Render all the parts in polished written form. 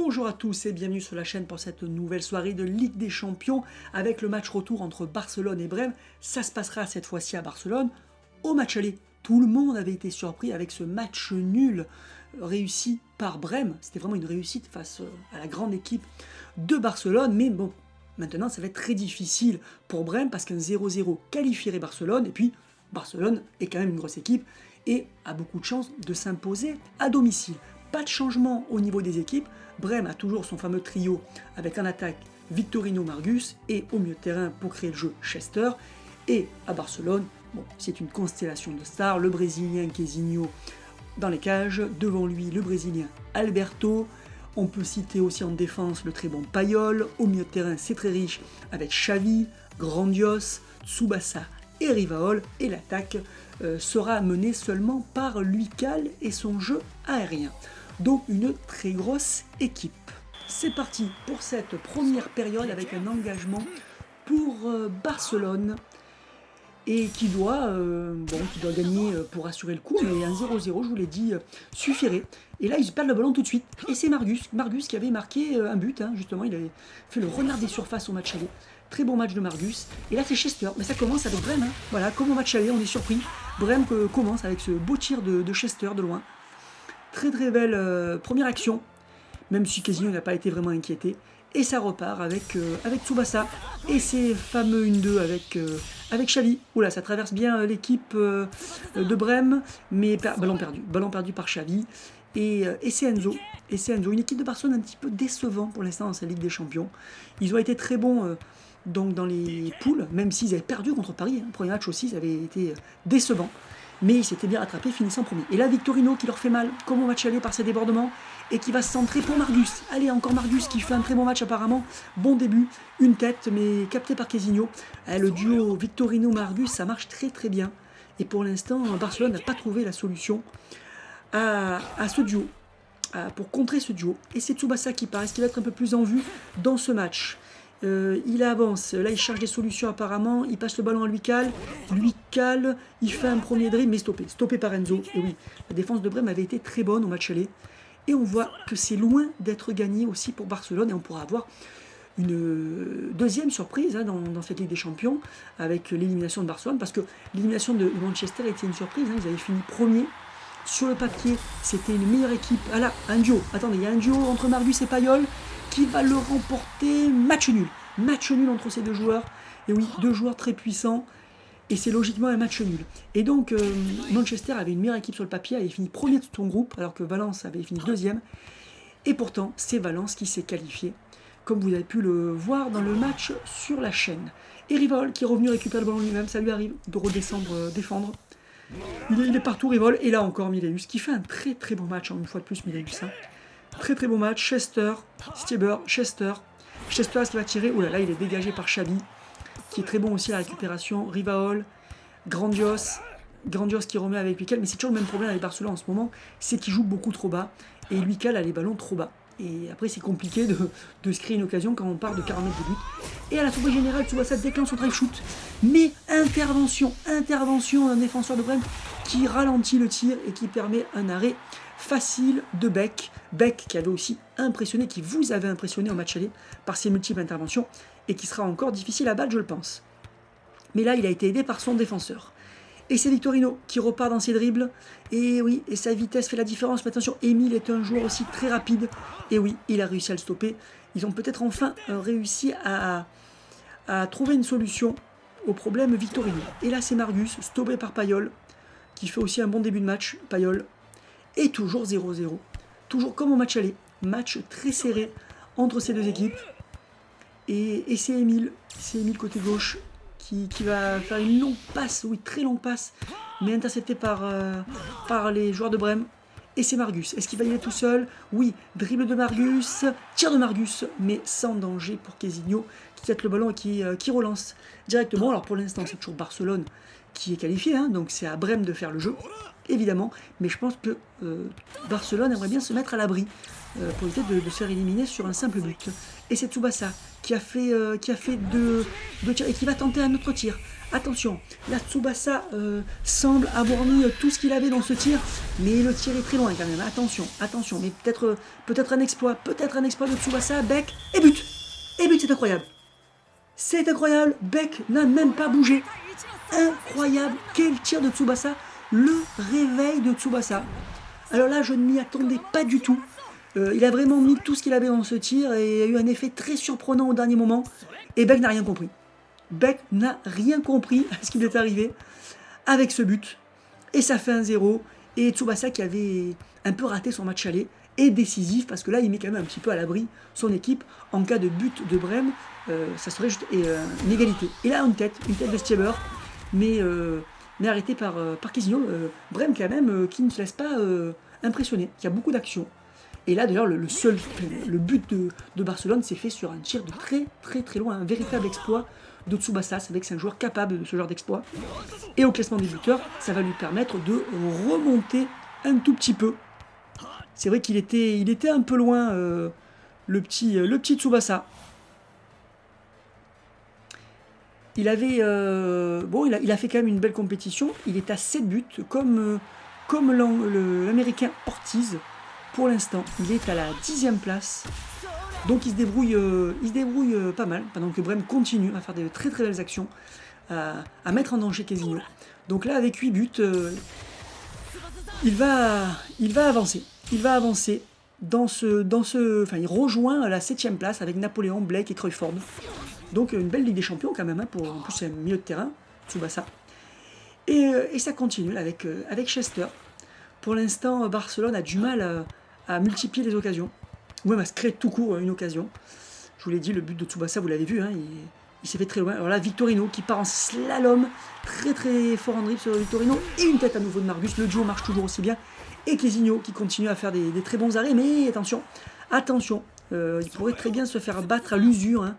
Bonjour à tous et bienvenue sur la chaîne pour cette nouvelle soirée de Ligue des Champions avec le match retour entre Barcelone et Brême. Ça se passera cette fois-ci à Barcelone. Au match aller, tout le monde avait été surpris avec ce match nul réussi par Brême. C'était vraiment une réussite face à la grande équipe de Barcelone. Mais bon, maintenant ça va être très difficile pour Brême parce qu'un 0-0 qualifierait Barcelone. Et puis Barcelone est quand même une grosse équipe et a beaucoup de chances de s'imposer à domicile. Pas de changement au niveau des équipes. Brême a toujours son fameux trio avec en attaque Victorino Margus et au milieu de terrain pour créer le jeu Chester. Et à Barcelone, bon, c'est une constellation de stars. Le Brésilien Queizinho dans les cages. Devant lui, le Brésilien Alberto. On peut citer aussi en défense le très bon Payol. Au milieu de terrain, c'est très riche avec Xavi, Grandios, Tsubasa et Rivaol. Et l'attaque sera menée seulement par Luical et son jeu aérien. Donc une très grosse équipe. C'est parti pour cette première période avec un engagement pour Barcelone et qui doit gagner pour assurer le coup, mais un 0-0, je vous l'ai dit, suffirait. Et là, ils perdent le ballon tout de suite. Et c'est Margus qui avait marqué un but, justement, il avait fait le renard des surfaces au match aller. Très bon match de Margus. Et là, c'est Chester. Mais ça commence avec Brême. Voilà, comme au match aller, on est surpris. Brême commence avec ce beau tir de Chester de loin. Très très belle première action, même si Queizinho n'a pas été vraiment inquiété. Et ça repart avec Tsubasa et ses fameux 1-2 avec Xavi. Oula, ça traverse bien l'équipe de Brême, mais ballon perdu par Xavi. Et c'est Enzo. Une équipe de Barcelone un petit peu décevant pour l'instant dans cette Ligue des Champions. Ils ont été très bons donc dans les poules, même s'ils avaient perdu contre Paris. Le premier match aussi, ça avait été décevant. Mais ils s'étaient bien rattrapés, finissant premier. Et là, Victorino qui leur fait mal, comme au match aller par ses débordements, et qui va se centrer pour Margus. Allez, encore Margus qui fait un très bon match apparemment. Bon début, une tête, mais capté par Queizinho. Le duo Victorino-Margus, ça marche très très bien. Et pour l'instant, Barcelone n'a pas trouvé la solution à ce duo, pour contrer ce duo. Et c'est Tsubasa qui paraît, qu'il va être un peu plus en vue dans ce match. Il avance, là il cherche des solutions apparemment, il passe le ballon à Luical, il fait un premier dribble mais stoppé par Enzo. Et oui, la défense de Brême avait été très bonne au match aller. Et on voit que c'est loin d'être gagné aussi pour Barcelone et on pourra avoir une deuxième surprise dans cette Ligue des Champions avec l'élimination de Barcelone, parce que l'élimination de Manchester était une surprise, ils avaient fini premier. Sur le papier, c'était une meilleure équipe. Ah là, un duo. Attendez, il y a un duo entre Margus et Payol qui va le remporter. Match nul. Match nul entre ces deux joueurs. Et oui, deux joueurs très puissants. Et c'est logiquement un match nul. Et donc, Manchester avait une meilleure équipe sur le papier, avait fini premier de son groupe, alors que Valence avait fini deuxième. Et pourtant, c'est Valence qui s'est qualifié, comme vous avez pu le voir dans le match sur la chaîne. Et Rivaol qui est revenu récupérer le ballon lui-même, ça lui arrive de redescendre, défendre. Il est partout, Rivaol, et là encore Mileus qui fait un très très bon match, une fois de plus Mileus. Très très bon match, Chester, Chester est-ce qu'il va tirer? Oh là là, il est dégagé par Xavi, qui est très bon aussi à la récupération. Rivaol, Grandios qui remet avec Luical, mais c'est toujours le même problème avec Barcelone en ce moment, c'est qu'il joue beaucoup trop bas, et Luical a les ballons trop bas. Et après, c'est compliqué de se créer une occasion quand on part de 40 mètres de but. Et à la surprise générale, tu vois, ça déclenche son drive shoot. Mais intervention d'un défenseur de Brême qui ralentit le tir et qui permet un arrêt facile de Beck. Beck qui avait aussi impressionné, qui vous avait impressionné au match aller par ses multiples interventions et qui sera encore difficile à battre, je le pense. Mais là, il a été aidé par son défenseur. Et c'est Victorino qui repart dans ses dribbles. Et oui, et sa vitesse fait la différence. Mais attention, Emile est un joueur aussi très rapide. Et oui, il a réussi à le stopper. Ils ont peut-être enfin réussi à trouver une solution au problème Victorino. Et là, c'est Margus, stoppé par Payol, qui fait aussi un bon début de match. Payol. Et toujours 0-0. Toujours comme au match aller. Match très serré entre ces deux équipes. Et c'est Emile. C'est Emile côté gauche. Qui va faire une longue passe, oui, très longue passe, mais interceptée par les joueurs de Brême. Et c'est Margus. Est-ce qu'il va y aller tout seul? Oui, dribble de Margus, tir de Margus, mais sans danger pour Queizinho, qui jette le ballon et qui relance directement. Alors pour l'instant, c'est toujours Barcelone qui est qualifié, donc c'est à Brême de faire le jeu. évidemment, mais je pense que Barcelone aimerait bien se mettre à l'abri pour éviter de se faire éliminer sur un simple but. Et c'est Tsubasa qui a fait deux tirs et qui va tenter un autre tir. Attention, là Tsubasa semble avoir mis tout ce qu'il avait dans ce tir, mais le tir est très loin quand même. Attention, mais peut-être un exploit de Tsubasa, Beck, et but. Et but, c'est incroyable. C'est incroyable, Beck n'a même pas bougé. Incroyable, quel tir de Tsubasa, le réveil de Tsubasa. Alors là, je ne m'y attendais pas du tout. Il a vraiment mis tout ce qu'il avait dans ce tir et il y a eu un effet très surprenant au dernier moment. Et Beck n'a rien compris. Beck n'a rien compris à ce qui lui est arrivé avec ce but. Et ça fait 1-0. Et Tsubasa, qui avait un peu raté son match aller, est décisif parce que là, il met quand même un petit peu à l'abri son équipe. En cas de but de Brême, ça serait juste une égalité. Et là, une tête de Stieber, mais arrêtée par Quesinho. Brême, quand même, qui ne se laisse pas impressionner. Il y a beaucoup d'actions. Et là, d'ailleurs, le but de Barcelone s'est fait sur un tir de très loin. Un véritable exploit de Tsubasa. C'est vrai que c'est un joueur capable de ce genre d'exploit. Et au classement des buteurs, ça va lui permettre de remonter un tout petit peu. C'est vrai qu'il était un peu loin, le petit Tsubasa. Il a fait quand même une belle compétition. Il est à 7 buts, comme l'Américain Ortiz. Pour l'instant, il est à la 10e place. Donc il se débrouille pas mal, pendant que Brême continue à faire de très belles actions, à mettre en danger Quesinho. Donc là, avec 8 buts, il va avancer. Il va avancer il rejoint la 7e place avec Napoléon, Blake et Cruyfford. Donc une belle Ligue des Champions quand même, en plus c'est un milieu de terrain, Tsubasa. Et ça continue là, avec Chester. Pour l'instant, Barcelone a du mal à multiplier les occasions, ou même à se créer tout court une occasion. Je vous l'ai dit, le but de Tsubasa, vous l'avez vu, il s'est fait très loin. Alors là, Victorino qui part en slalom, très fort en dribble sur Victorino, et une tête à nouveau de Margus. Le duo marche toujours aussi bien. Et Quesinho qui continue à faire des très bons arrêts, mais attention, il pourrait très bien se faire battre à l'usure,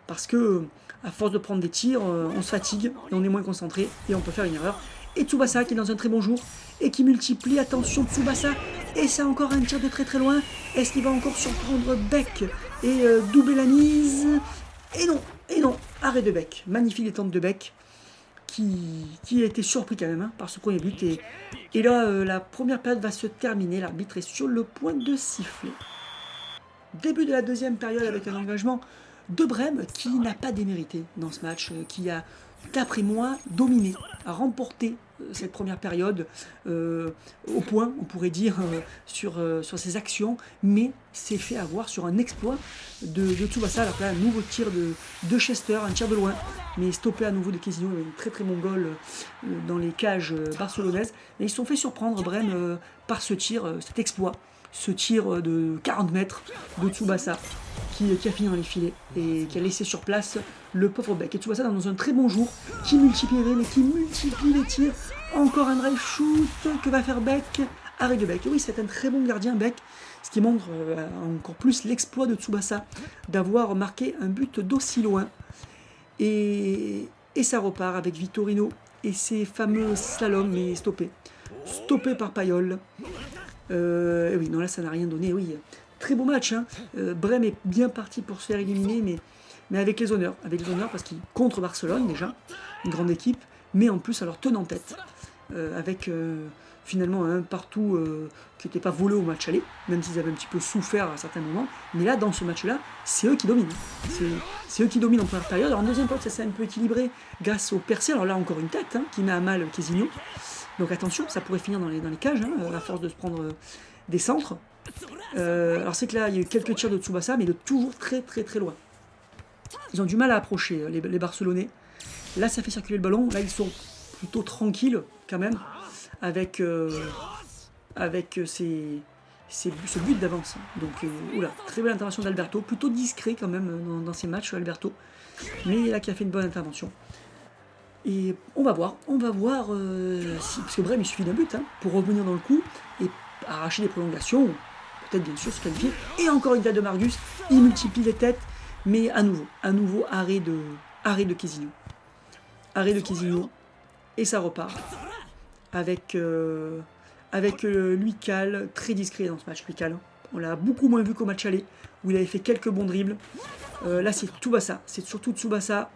parce que à force de prendre des tirs, on se fatigue, et on est moins concentré, et on peut faire une erreur. Et Tsubasa qui est dans un très bon jour, et qui multiplie, attention Tsubasa, et c'est encore un tir de très loin. Est-ce qu'il va encore surprendre Beck et doubler la mise? Et non, arrêt de Beck, magnifique détente de Beck, qui a été surpris quand même par ce premier but. Et là, la première période va se terminer, l'arbitre est sur le point de siffler. Début de la deuxième période avec un engagement de Brême qui n'a pas démérité dans ce match, qui a, d'après moi, dominé, a remporté cette première période au point, on pourrait dire, sur ses actions, mais s'est fait avoir sur un exploit de Tsubasa. Alors là, un nouveau tir de Chester, un tir de loin, mais stoppé à nouveau de Quesinho, un très bon goal dans les cages barcelonaises. Et ils se sont fait surprendre, Brême, par ce tir, cet exploit, ce tir de 40 mètres de Tsubasa, qui a fini dans les filets et qui a laissé sur place le pauvre Beck. Et Tsubasa dans un très bon jour, qui multiplie les tirs. Encore un drive shoot que va faire Beck. Arrêt de Beck. Et oui, c'est un très bon gardien, Beck, ce qui montre encore plus l'exploit de Tsubasa d'avoir marqué un but d'aussi loin. Et ça repart avec Victorino et ses fameux slaloms, mais stoppé par Payol. Et oui, non, là ça n'a rien donné. Oui, très beau match. Brême est bien parti pour se faire éliminer, mais avec les honneurs. Parce qu'ils contre Barcelone déjà, une grande équipe, mais en plus alors tenant tête. Avec finalement un partout qui n'était pas volé au match aller, même s'ils avaient un petit peu souffert à certains moments. Mais là, dans ce match-là, c'est eux qui dominent. C'est eux qui dominent en première période. Alors en deuxième période, ça s'est un peu équilibré grâce au percé. Alors là, encore une tête qui met à mal Quesinho. Donc attention, ça pourrait finir dans les cages, à force de se prendre des centres. Alors c'est que là, il y a eu quelques tirs de Tsubasa, mais de toujours très loin. Ils ont du mal à approcher, les Barcelonais. Là, ça fait circuler le ballon. Là, ils sont plutôt tranquille quand même avec ce but d'avance. Donc très belle intervention d'Alberto, plutôt discret quand même dans ces matchs Alberto, mais là qui a fait une bonne intervention. Et on va voir parce que Brême il suffit d'un but pour revenir dans le coup et arracher des prolongations, peut-être bien sûr se qualifier. Et encore une tête de Margus, il multiplie les têtes, mais à nouveau arrêt de Quesinho. Et ça repart avec avec Louis Cal, très discret dans ce match, Louis Cal. On l'a beaucoup moins vu qu'au match aller, où il avait fait quelques bons dribbles. Là, c'est Tsubasa, c'est surtout Tsubasa,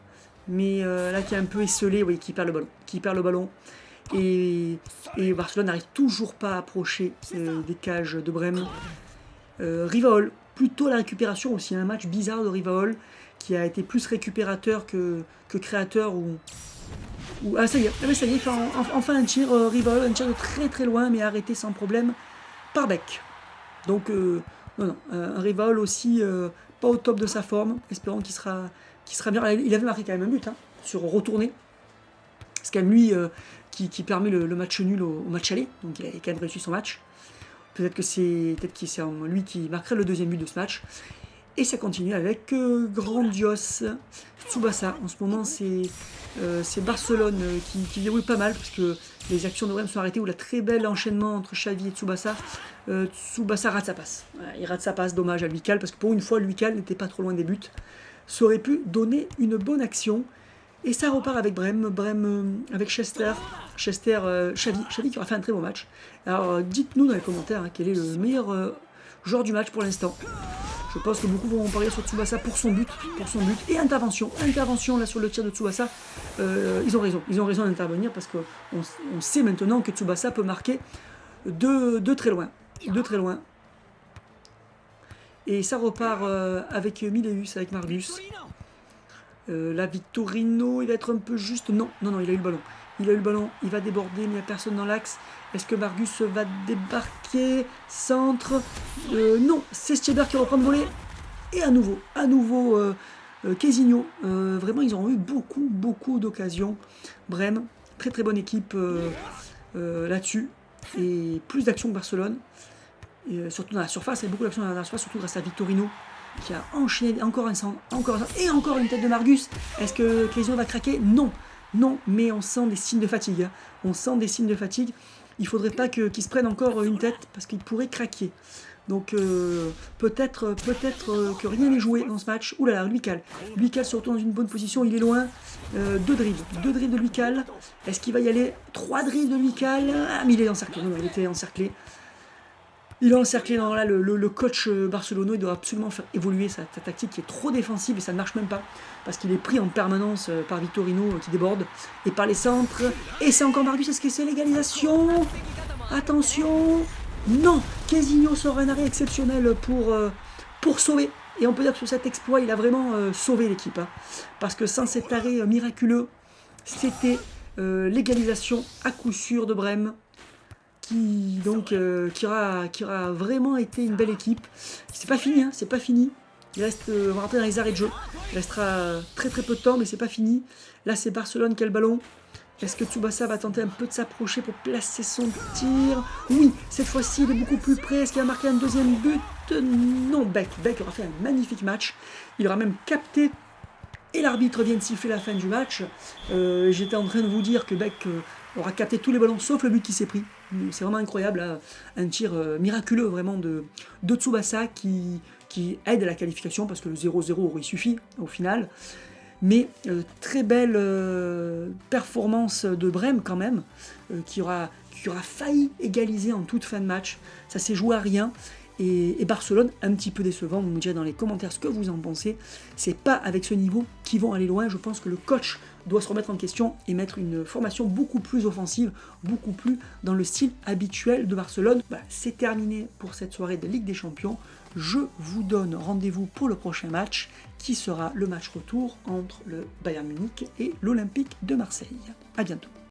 mais là qui est un peu esselé, oui, qui perd le ballon. Et Barcelone n'arrive toujours pas à approcher des cages de Brême. Rivaol, plutôt la récupération aussi, un match bizarre de Rivaol, qui a été plus récupérateur que créateur. Ah ça y est, enfin un tir Rivaol, un tir de très très loin, mais arrêté sans problème par Beck. Donc non, un Rivaol aussi pas au top de sa forme, espérons qu'il sera bien. Il avait marqué quand même un but sur retourné. C'est quand même lui qui permet le match nul au match aller, donc il a quand même réussi son match. Peut-être que c'est lui qui marquerait le deuxième but de ce match. Et ça continue avec Grandios Tsubasa. En ce moment, c'est Barcelone qui déroule pas mal, parce que les actions de Brême sont arrêtées, où la très belle enchaînement entre Xavi et Tsubasa. Tsubasa rate sa passe. Voilà, il rate sa passe, dommage à Louis Cal, parce que pour une fois, Louis Cal n'était pas trop loin des buts. Ça aurait pu donner une bonne action. Et ça repart avec Brême avec Chester, Xavi qui aura fait un très bon match. Alors dites-nous dans les commentaires quel est le meilleur joueur du match pour l'instant. Je pense que beaucoup vont parier sur Tsubasa pour son but, et intervention là sur le tir de Tsubasa. Ils ont raison d'intervenir, parce qu'on sait maintenant que Tsubasa peut marquer de très loin, Et ça repart avec Mileus, avec Margus. Là, Victorino, il va être un peu juste. Non, il a eu le ballon. Il va déborder, mais il n'y a personne dans l'axe. Est-ce que Margus va débarquer? Centre. Non, c'est Stieber qui reprend le volet. Et à nouveau, Quesinho. Vraiment, ils ont eu beaucoup d'occasions. Brême, très très bonne équipe là-dessus. Et plus d'actions que Barcelone. Et, surtout dans la surface, il y a beaucoup d'actions dans la surface, surtout grâce à Victorino, qui a enchaîné encore un centre, et encore une tête de Margus. Est-ce que Quesinho va craquer? Non, mais on sent des signes de fatigue. Il faudrait pas qu'il se prenne encore une tête, parce qu'il pourrait craquer. Donc peut-être que rien n'est joué dans ce match. Ouh là là, Louis Cal se retrouve dans une bonne position, il est loin. Deux dribbles de Louis Cal. Est-ce qu'il va y aller? 3 dribbles de Louis Cal. Ah, mais il est encerclé. Non, il était encerclé. Il est encerclé. Non, là, le coach barcelonois, il doit absolument faire évoluer sa tactique qui est trop défensive, et ça ne marche même pas, parce qu'il est pris en permanence par Victorino qui déborde, et par les centres. Et c'est encore Margus. Est-ce que c'est l'égalisation? Attention. Non, Quesinho sort un arrêt exceptionnel pour sauver. Et on peut dire que sur cet exploit, il a vraiment sauvé l'équipe. Parce que sans cet arrêt miraculeux, c'était l'égalisation à coup sûr de Brême, qui aura vraiment été une belle équipe. C'est pas fini. Il reste, on va rentrer dans les arrêts de jeu. Il restera très très peu de temps, mais c'est pas fini. Là, c'est Barcelone qui a le ballon. Est-ce que Tsubasa va tenter un peu de s'approcher pour placer son tir? Oui, cette fois-ci, il est beaucoup plus près. Est-ce qu'il va marquer un deuxième but? Non, Beck aura fait un magnifique match. Il aura même capté, et l'arbitre vient de siffler la fin du match. J'étais en train de vous dire que Beck aura capté tous les ballons, sauf le but qui s'est pris. C'est vraiment incroyable, là. Un tir miraculeux vraiment de Tsubasa qui aide à la qualification, parce que le 0-0 aurait suffi au final. Mais très belle performance de Brême quand même, qui aura failli égaliser en toute fin de match. Ça s'est joué à rien. Et Barcelone, un petit peu décevant. Vous me direz dans les commentaires ce que vous en pensez. C'est pas avec ce niveau qu'ils vont aller loin. Je pense que le coach doit se remettre en question et mettre une formation beaucoup plus offensive, beaucoup plus dans le style habituel de Barcelone. Voilà, c'est terminé pour cette soirée de Ligue des Champions. Je vous donne rendez-vous pour le prochain match, qui sera le match retour entre le Bayern Munich et l'Olympique de Marseille. À bientôt.